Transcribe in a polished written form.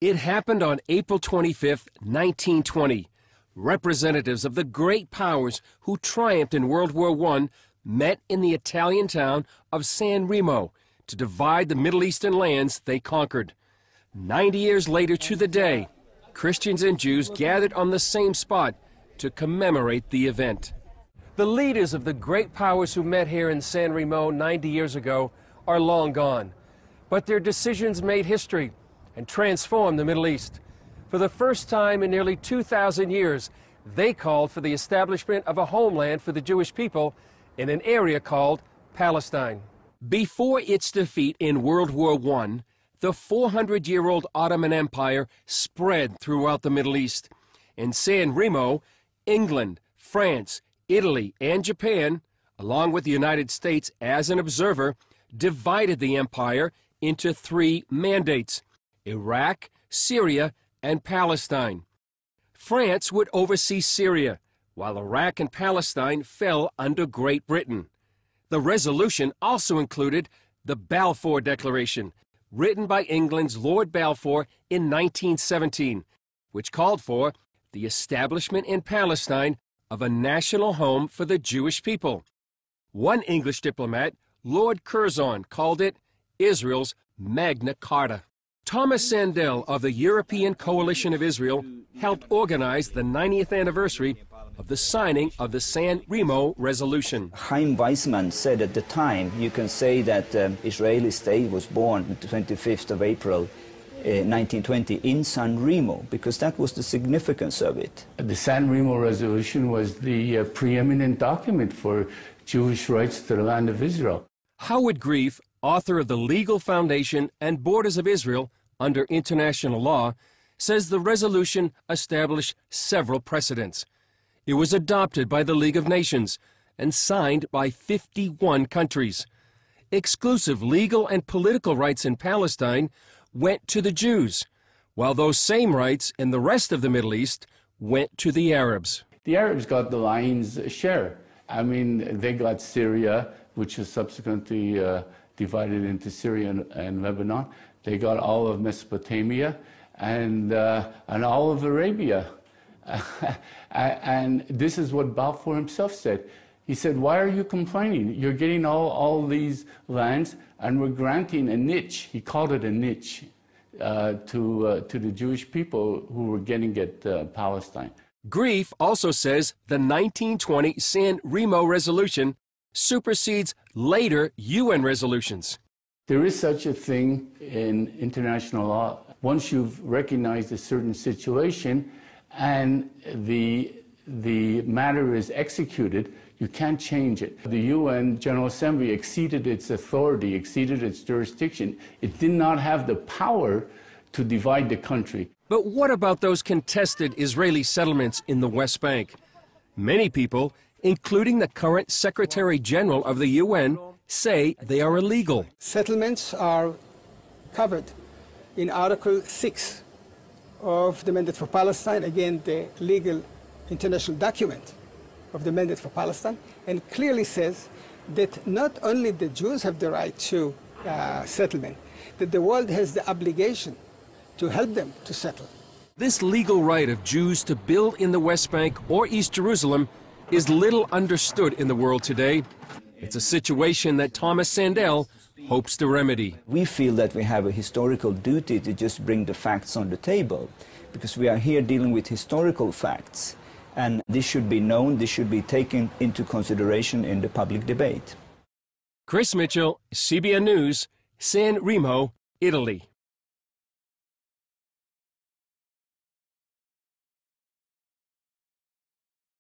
It happened on April 25, 1920. Representatives of the great powers who triumphed in World War I met in the Italian town of San Remo to divide the Middle Eastern lands they conquered. 90 years later to the day, Christians and Jews gathered on the same spot to commemorate the event. The leaders of the great powers who met here in San Remo 90 years ago are long gone, but their decisions made history and transformed the Middle East. For the first time in nearly 2,000 years, they called for the establishment of a homeland for the Jewish people in an area called Palestine. Before its defeat in World War I, the 400-year-old Ottoman Empire spread throughout the Middle East. In San Remo, England, France, Italy, and Japan, along with the United States as an observer, divided the empire into 3 mandates: Iraq, Syria, and Palestine. France would oversee Syria, while Iraq and Palestine fell under Great Britain. The resolution also included the Balfour Declaration, written by England's Lord Balfour in 1917, which called for the establishment in Palestine of a national home for the Jewish people. One English diplomat, Lord Curzon, called it Israel's Magna Carta. Thomas Sandel of the European Coalition of Israel helped organize the 90th anniversary of the signing of the San Remo Resolution. Chaim Weizmann said at the time, you can say that the Israeli state was born on the 25th of April 1920 in San Remo, because that was the significance of it. The San Remo Resolution was the preeminent document for Jewish rights to the land of Israel. Howard Grief, author of the Legal Foundation and Borders of Israel under international law, says the resolution established several precedents. It was adopted by the League of Nations and signed by 51 countries. Exclusive legal and political rights in Palestine went to the Jews, while those same rights in the rest of the Middle East went to the Arabs. The Arabs got the lion's share. I mean, they got Syria, which was subsequently divided into Syria and Lebanon. They got all of Mesopotamia and all of Arabia. And this is what Balfour himself said. He said, why are you complaining? You're getting all these lands, and we're granting a niche. He called it a niche to the Jewish people who were getting at Palestine. Grief also says the 1920 San Remo Resolution supersedes later UN resolutions. There is such a thing in international law. Once you've recognized a certain situation and the matter is executed, you can't change it. The UN General Assembly exceeded its authority, exceeded its jurisdiction. It did not have the power to divide the country. But what about those contested Israeli settlements in the West Bank? Many people, including the current Secretary General of the UN, say they are illegal. Settlements are covered in Article 6 of the Mandate for Palestine, again, the legal international document of the Mandate for Palestine, and clearly says that not only the Jews have the right to settlement, that the world has the obligation to help them to settle. This legal right of Jews to build in the West Bank or East Jerusalem is little understood in the world today. It's a situation that Thomas Sandel hopes to remedy. We feel that we have a historical duty to just bring the facts on the table, because we are here dealing with historical facts, and this should be known, this should be taken into consideration in the public debate. Chris Mitchell, CBN News, San Remo, Italy.